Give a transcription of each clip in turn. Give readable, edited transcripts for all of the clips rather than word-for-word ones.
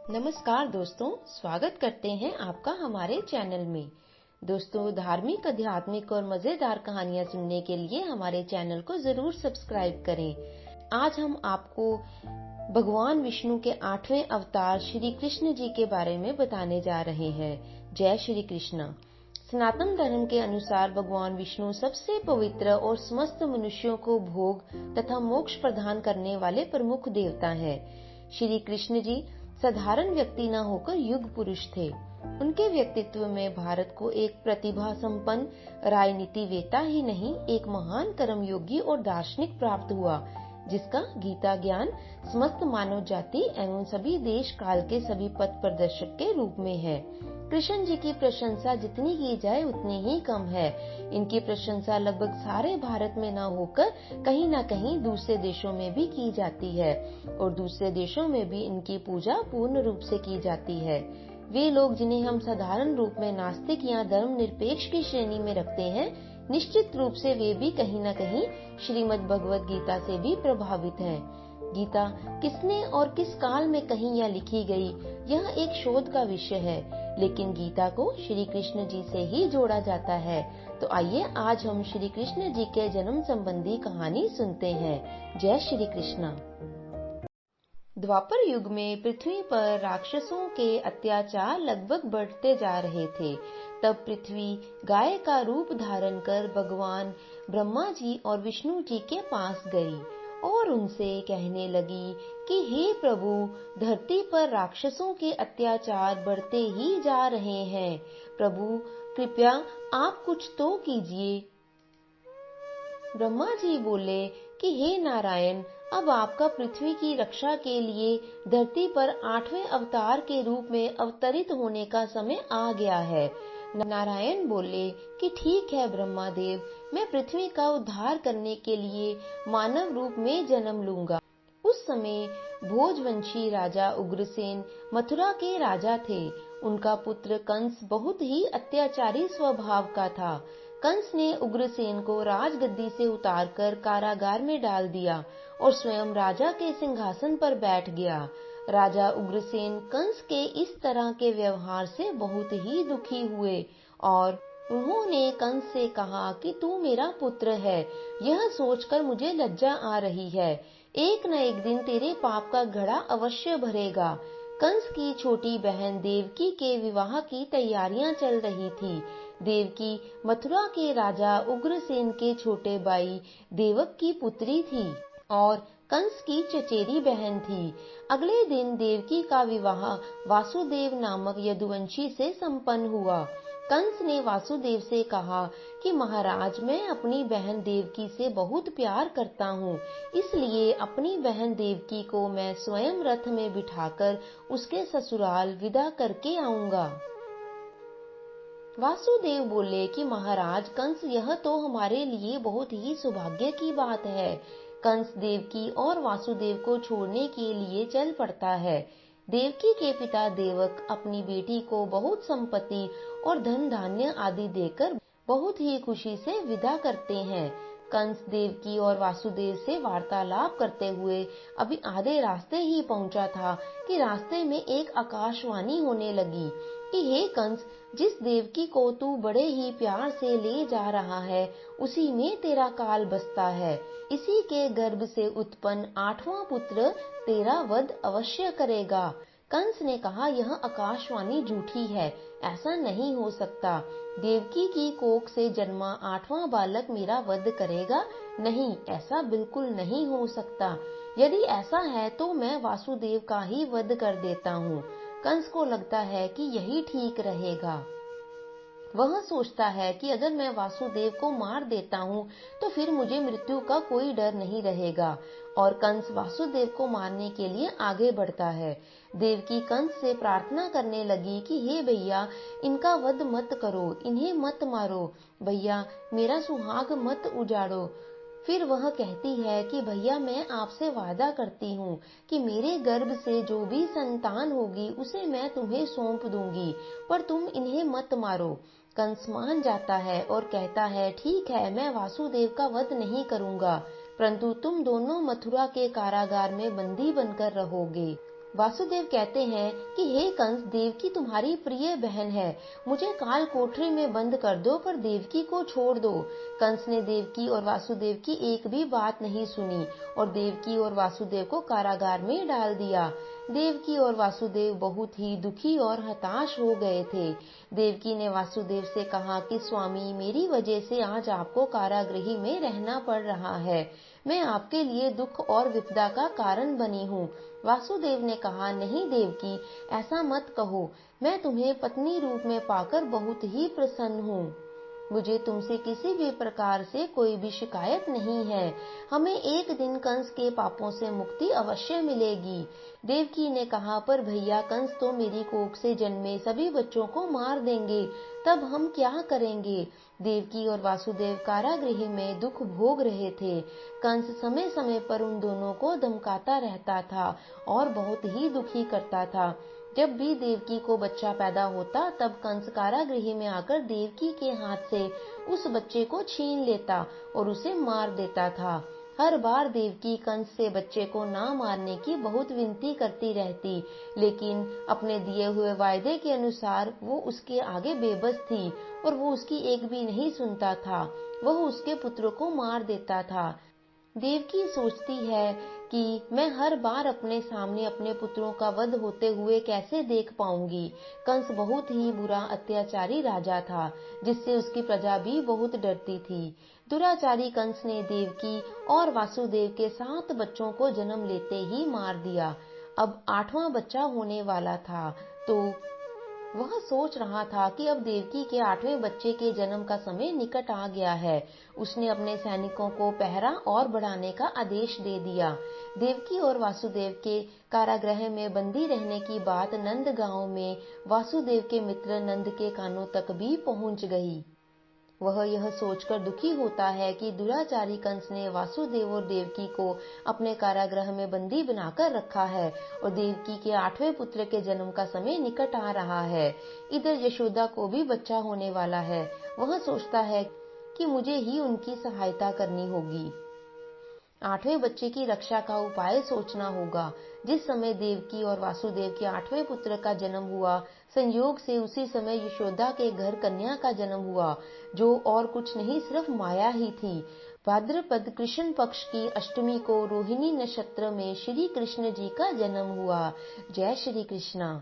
नमस्कार दोस्तों, स्वागत करते हैं आपका हमारे चैनल में। दोस्तों, धार्मिक, आध्यात्मिक और मजेदार कहानियां सुनने के लिए हमारे चैनल को जरूर सब्सक्राइब करें। आज हम आपको भगवान विष्णु के 8वें अवतार श्री कृष्ण जी के बारे में बताने जा रहे हैं। जय श्री कृष्ण। सनातन धर्म के अनुसार भगवान विष्णु सबसे पवित्र और समस्त मनुष्यों को भोग तथा मोक्ष प्रदान करने वाले प्रमुख देवता हैं। श्री कृष्ण जी साधारण व्यक्ति न होकर युग पुरुष थे। उनके व्यक्तित्व में भारत को एक प्रतिभा संपन्न राजनीतिवेता ही नहीं, एक महान कर्मयोगी और दार्शनिक प्राप्त हुआ, जिसका गीता ज्ञान समस्त मानव जाति एवं सभी देश काल के सभी पथ प्रदर्शक के रूप में है। कृष्ण जी की प्रशंसा जितनी की जाए उतनी ही कम है। इनकी प्रशंसा लगभग सारे भारत में न होकर कहीं न कहीं दूसरे देशों में भी की जाती है और दूसरे देशों में भी इनकी पूजा पूर्ण रूप से की जाती है। वे लोग जिन्हें हम साधारण रूप में नास्तिक या धर्म निरपेक्ष की श्रेणी में रखते हैं, निश्चित रूप से वे भी कहीं न कहीं श्रीमद् भगवद गीता से भी प्रभावित हैं। गीता किसने और किस काल में कही या लिखी गई, यह एक शोध का विषय है, लेकिन गीता को श्री कृष्ण जी से ही जोड़ा जाता है। तो आइए आज हम श्री कृष्ण जी के जन्म संबंधी कहानी सुनते हैं। जय श्री कृष्ण। द्वापर युग में पृथ्वी पर राक्षसों के अत्याचार लगभग बढ़ते जा रहे थे। तब पृथ्वी गाय का रूप धारण कर भगवान ब्रह्मा जी और विष्णु जी के पास गई और उनसे कहने लगी कि हे प्रभु, धरती पर राक्षसों के अत्याचार बढ़ते ही जा रहे हैं। प्रभु, कृपया आप कुछ तो कीजिए। ब्रह्मा जी बोले कि हे नारायण, अब आपका पृथ्वी की रक्षा के लिए धरती पर 8वें अवतार के रूप में अवतरित होने का समय आ गया है। नारायण बोले कि ठीक है ब्रह्मा देव, मैं पृथ्वी का उद्धार करने के लिए मानव रूप में जन्म लूंगा। उस समय भोजवंशी राजा उग्रसेन मथुरा के राजा थे। उनका पुत्र कंस बहुत ही अत्याचारी स्वभाव का था। कंस ने उग्रसेन को राजगद्दी से उतारकर कारागार में डाल दिया और स्वयं राजा के सिंहासन पर बैठ गया। राजा उग्रसेन कंस के इस तरह के व्यवहार से बहुत ही दुखी हुए और उन्होंने कंस से कहा कि तू मेरा पुत्र है, यह सोचकर मुझे लज्जा आ रही है। एक न एक दिन तेरे पाप का घड़ा अवश्य भरेगा। कंस की छोटी बहन देवकी के विवाह की तैयारियां चल रही थी। देवकी मथुरा के राजा उग्रसेन के छोटे भाई देवक की पुत्री थी और कंस की चचेरी बहन थी। अगले दिन देवकी का विवाह वासुदेव नामक यदुवंशी से संपन्न हुआ। कंस ने वासुदेव से कहा कि महाराज, मैं अपनी बहन देवकी से बहुत प्यार करता हूँ, इसलिए अपनी बहन देवकी को मैं स्वयं रथ में बिठाकर उसके ससुराल विदा करके आऊंगा। वासुदेव बोले कि महाराज कंस, यह तो हमारे लिए बहुत ही सौभाग्य की बात है। कंस देवकी और वासुदेव को छोड़ने के लिए चल पड़ता है। देवकी के पिता देवक अपनी बेटी को बहुत संपत्ति और धन धान्य आदि देकर बहुत ही खुशी से विदा करते हैं। कंस देवकी और वासुदेव से वार्तालाप करते हुए अभी आधे रास्ते ही पहुंचा था कि रास्ते में एक आकाशवाणी होने लगी कि हे कंस, जिस देवकी को तू बड़े ही प्यार से ले जा रहा है, उसी में तेरा काल बसता है। इसी के गर्भ से उत्पन्न 8वां पुत्र तेरा वध अवश्य करेगा। कंस ने कहा, यह आकाशवाणी झूठी है, ऐसा नहीं हो सकता। देवकी की कोख से जन्मा 8वां बालक मेरा वध करेगा? नहीं, ऐसा बिल्कुल नहीं हो सकता। यदि ऐसा है तो मैं वासुदेव का ही वध कर देता हूँ। कंस को लगता है कि यही ठीक रहेगा। वह सोचता है कि अगर मैं वासुदेव को मार देता हूँ तो फिर मुझे मृत्यु का कोई डर नहीं रहेगा और कंस वासुदेव को मारने के लिए आगे बढ़ता है। देवकी कंस से प्रार्थना करने लगी कि हे भैया, इनका वध मत करो, इन्हें मत मारो। भैया, मेरा सुहाग मत उजाड़ो। फिर वह कहती है कि भैया, मैं आपसे वादा करती हूँ कि मेरे गर्भ से जो भी संतान होगी उसे मैं तुम्हें सौंप दूंगी, पर तुम इन्हें मत मारो। कंस मान जाता है और कहता है, ठीक है, मैं वासुदेव का वध नहीं करूंगा, परंतु तुम दोनों मथुरा के कारागार में बंदी बनकर रहोगे। वासुदेव कहते हैं कि हे कंस, देवकी तुम्हारी प्रिय बहन है, मुझे काल कोठरी में बंद कर दो पर देवकी को छोड़ दो। कंस ने देवकी और वासुदेव की एक भी बात नहीं सुनी और देवकी और वासुदेव को कारागार में डाल दिया। देवकी और वासुदेव बहुत ही दुखी और हताश हो गए थे। देवकी ने वासुदेव से कहा कि स्वामी, मेरी वजह से आज आपको कारागृह में रहना पड़ रहा है। मैं आपके लिए दुख और विपदा का कारण बनी हूँ। वासुदेव ने कहा, नहीं देवकी, ऐसा मत कहो, मैं तुम्हें पत्नी रूप में पाकर बहुत ही प्रसन्न हूँ। मुझे तुमसे किसी भी प्रकार से कोई भी शिकायत नहीं है। हमें एक दिन कंस के पापों से मुक्ति अवश्य मिलेगी। देवकी ने कहा, पर भैया, कंस तो मेरी कोख से जन्मे सभी बच्चों को मार देंगे, तब हम क्या करेंगे। देवकी और वासुदेव कारागृह में दुख भोग रहे थे। कंस समय समय पर उन दोनों को धमकाता रहता था और बहुत ही दुखी करता था। जब भी देवकी को बच्चा पैदा होता, तब कंस कारागृह में आकर देवकी के हाथ से उस बच्चे को छीन लेता और उसे मार देता था। हर बार देवकी कंस से बच्चे को ना मारने की बहुत विनती करती रहती, लेकिन अपने दिए हुए वायदे के अनुसार वो उसके आगे बेबस थी और वो उसकी एक भी नहीं सुनता था। वह उसके पुत्र को मार देता था। देवकी सोचती है कि मैं हर बार अपने सामने अपने पुत्रों का वध होते हुए कैसे देख पाऊंगी। कंस बहुत ही बुरा अत्याचारी राजा था, जिससे उसकी प्रजा भी बहुत डरती थी। दुराचारी कंस ने देवकी और वासुदेव के 7 बच्चों को जन्म लेते ही मार दिया। अब 8वां बच्चा होने वाला था, तो वह सोच रहा था कि अब देवकी के 8वें बच्चे के जन्म का समय निकट आ गया है। उसने अपने सैनिकों को पहरा और बढ़ाने का आदेश दे दिया। देवकी और वासुदेव के कारागृह में बंदी रहने की बात नंद गांव में वासुदेव के मित्र नंद के कानों तक भी पहुंच गई। वह यह सोचकर दुखी होता है कि दुराचारी कंस ने वासुदेव और देवकी को अपने कारागृह में बंदी बनाकर रखा है और देवकी के 8वें पुत्र के जन्म का समय निकट आ रहा है। इधर यशोदा को भी बच्चा होने वाला है। वह सोचता है कि मुझे ही उनकी सहायता करनी होगी। 8वें बच्चे की रक्षा का उपाय सोचना होगा। जिस समय देवकी और वासुदेव के 8वें पुत्र का जन्म हुआ, संयोग से उसी समय यशोदा के घर कन्या का जन्म हुआ, जो और कुछ नहीं सिर्फ माया ही थी। भाद्रपद कृष्ण पक्ष की अष्टमी को रोहिणी नक्षत्र में श्री कृष्ण जी का जन्म हुआ। जय श्री कृष्णा।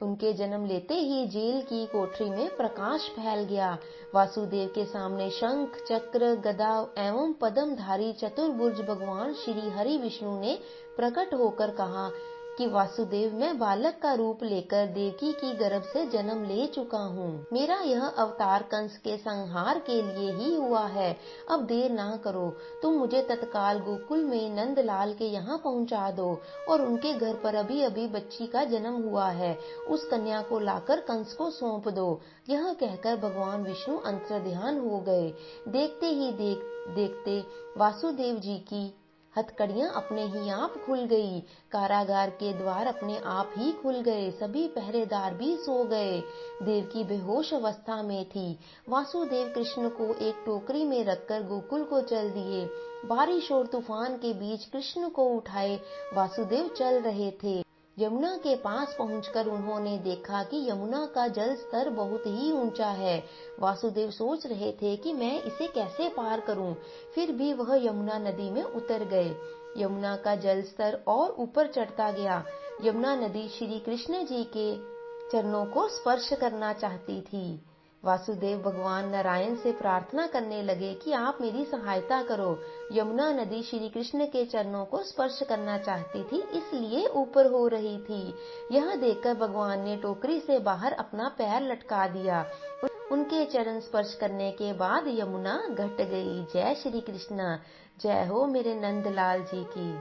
उनके जन्म लेते ही जेल की कोठरी में प्रकाश फैल गया। वासुदेव के सामने शंख, चक्र, गदा एवं पद्मधारी चतुर्भुज भगवान श्री हरि विष्णु ने प्रकट होकर कहा कि वासुदेव, मैं बालक का रूप लेकर देवकी की गर्भ से जन्म ले चुका हूँ। मेरा यह अवतार कंस के संहार के लिए ही हुआ है। अब देर ना करो, तुम मुझे तत्काल गोकुल में नंदलाल के यहाँ पहुँचा दो और उनके घर पर अभी अभी बच्ची का जन्म हुआ है, उस कन्या को लाकर कंस को सौंप दो। यह कहकर भगवान विष्णु अंतर्ध्यान हो गए। देखते ही देखते वासुदेव जी की हथकड़ियां अपने ही आप खुल गई। कारागार के द्वार अपने आप ही खुल गए। सभी पहरेदार भी सो गए। देवकी बेहोश अवस्था में थी। वासुदेव कृष्ण को एक टोकरी में रखकर गोकुल को चल दिए। बारिश और तूफान के बीच कृष्ण को उठाए वासुदेव चल रहे थे। यमुना के पास पहुंचकर उन्होंने देखा कि यमुना का जल स्तर बहुत ही ऊंचा है। वासुदेव सोच रहे थे कि मैं इसे कैसे पार करूं, फिर भी वह यमुना नदी में उतर गए। यमुना का जल स्तर और ऊपर चढ़ता गया। यमुना नदी श्री कृष्ण जी के चरणों को स्पर्श करना चाहती थी। वासुदेव भगवान नारायण से प्रार्थना करने लगे कि आप मेरी सहायता करो। यमुना नदी श्री कृष्ण के चरणों को स्पर्श करना चाहती थी, इसलिए ऊपर हो रही थी। यह देखकर भगवान ने टोकरी से बाहर अपना पैर लटका दिया। उनके चरण स्पर्श करने के बाद यमुना घट गई। जय श्री कृष्ण। जय हो मेरे नंदलाल जी की।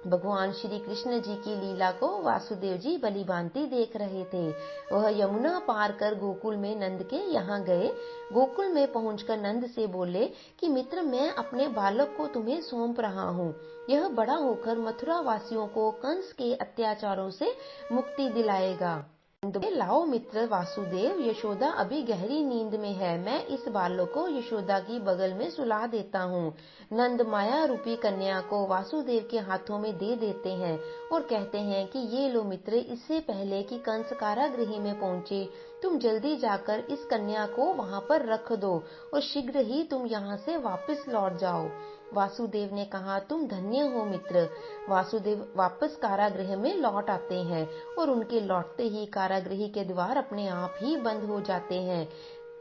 भगवान श्री कृष्ण जी की लीला को वासुदेव जी भलीभांति देख रहे थे। वह यमुना पार कर गोकुल में नंद के यहाँ गए। गोकुल में पहुंचकर नंद से बोले कि मित्र, मैं अपने बालक को तुम्हें सौंप रहा हूँ। यह बड़ा होकर मथुरा वासियों को कंस के अत्याचारों से मुक्ति दिलाएगा। लाओ मित्र वासुदेव, यशोदा अभी गहरी नींद में है, मैं इस बालक को यशोदा की बगल में सुला देता हूँ। नंद माया रूपी कन्या को वासुदेव के हाथों में दे देते हैं और कहते हैं कि ये लो मित्र, इससे पहले कि कंस कारागृह में पहुँचे, तुम जल्दी जाकर इस कन्या को वहां पर रख दो और शीघ्र ही तुम यहाँ से वापस लौट जाओ। वासुदेव ने कहा, तुम धन्य हो मित्र। वासुदेव वापस कारागृह में लौट आते हैं और उनके लौटते ही कारागृह के द्वार अपने आप ही बंद हो जाते हैं।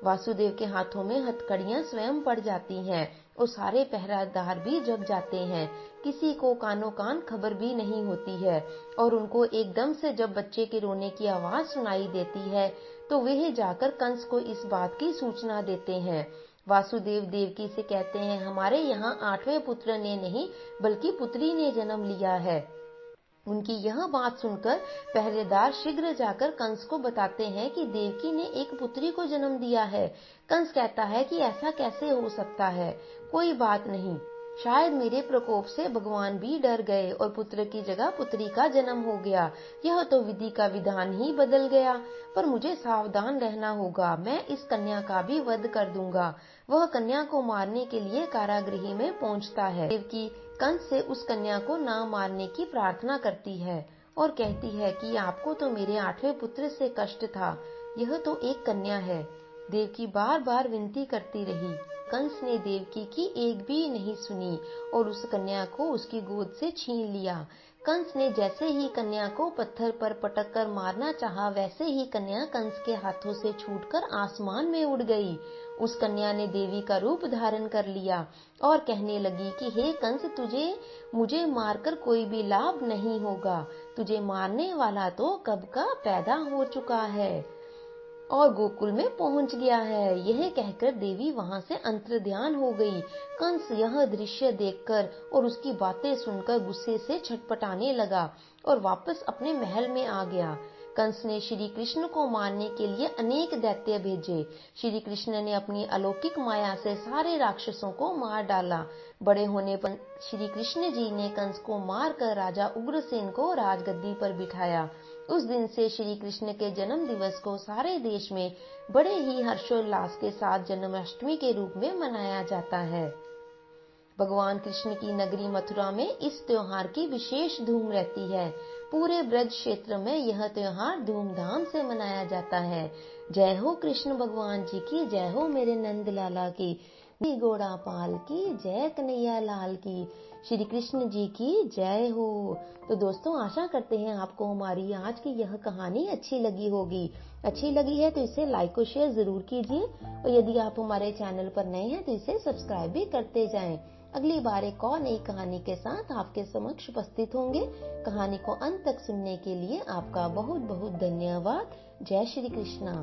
वासुदेव के हाथों में हथकड़ियां स्वयं पड़ जाती हैं और सारे पहरेदार भी जग जाते हैं। किसी को कानो कान खबर भी नहीं होती है और उनको एकदम से जब बच्चे के रोने की आवाज सुनाई देती है तो वे जाकर कंस को इस बात की सूचना देते हैं। वासुदेव देवकी से कहते हैं, हमारे यहाँ 8वें पुत्र ने नहीं बल्कि पुत्री ने जन्म लिया है। उनकी यह बात सुनकर पहरेदार शीघ्र जाकर कंस को बताते हैं कि देवकी ने एक पुत्री को जन्म दिया है। कंस कहता है कि ऐसा कैसे हो सकता है, कोई बात नहीं, शायद मेरे प्रकोप से भगवान भी डर गए और पुत्र की जगह पुत्री का जन्म हो गया। यह तो विधि का विधान ही बदल गया, पर मुझे सावधान रहना होगा। मैं इस कन्या का भी वध कर दूंगा। वह कन्या को मारने के लिए कारागृह में पहुंचता है। देवकी कंस से उस कन्या को न मारने की प्रार्थना करती है और कहती है कि आपको तो मेरे 8वें पुत्र से कष्ट था, यह तो एक कन्या है। देवकी बार बार विनती करती रही। कंस ने देवकी की एक भी नहीं सुनी और उस कन्या को उसकी गोद से छीन लिया। कंस ने जैसे ही कन्या को पत्थर पर पटक कर मारना चाहा, वैसे ही कन्या कंस के हाथों से छूटकर आसमान में उड़ गई। उस कन्या ने देवी का रूप धारण कर लिया और कहने लगी कि हे कंस, तुझे मुझे मारकर कोई भी लाभ नहीं होगा, तुझे मारने वाला तो कब का पैदा हो चुका है और गोकुल में पहुंच गया है। यह कहकर देवी वहां से अंतर्ध्यान हो गई। कंस यह दृश्य देखकर और उसकी बातें सुनकर गुस्से से छटपटाने लगा और वापस अपने महल में आ गया। कंस ने श्री कृष्ण को मारने के लिए अनेक दैत्य भेजे। श्री कृष्ण ने अपनी अलौकिक माया से सारे राक्षसों को मार डाला। बड़े होने पर श्री कृष्ण जी ने कंस को मारकर राजा उग्रसेन को राजगद्दी पर बिठाया। उस दिन से श्री कृष्ण के जन्म दिवस को सारे देश में बड़े ही हर्षोल्लास के साथ जन्माष्टमी के रूप में मनाया जाता है। भगवान कृष्ण की नगरी मथुरा में इस त्योहार की विशेष धूम रहती है। पूरे ब्रज क्षेत्र में यह त्योहार धूमधाम से मनाया जाता है। जय हो कृष्ण भगवान जी की, जय हो मेरे नंद लाला की, घोड़ा पाल की, जय कन्हैया लाल की, श्री कृष्ण जी की जय हो। तो दोस्तों, आशा करते हैं आपको हमारी आज की यह कहानी अच्छी लगी होगी। अच्छी लगी है तो इसे लाइक और शेयर जरूर कीजिए और यदि आप हमारे चैनल पर नए हैं तो इसे सब्सक्राइब भी करते जाएं। अगली बार एक और नई कहानी के साथ आपके समक्ष उपस्थित होंगे। कहानी को अंत तक सुनने के लिए आपका बहुत बहुत धन्यवाद। जय श्री कृष्णा।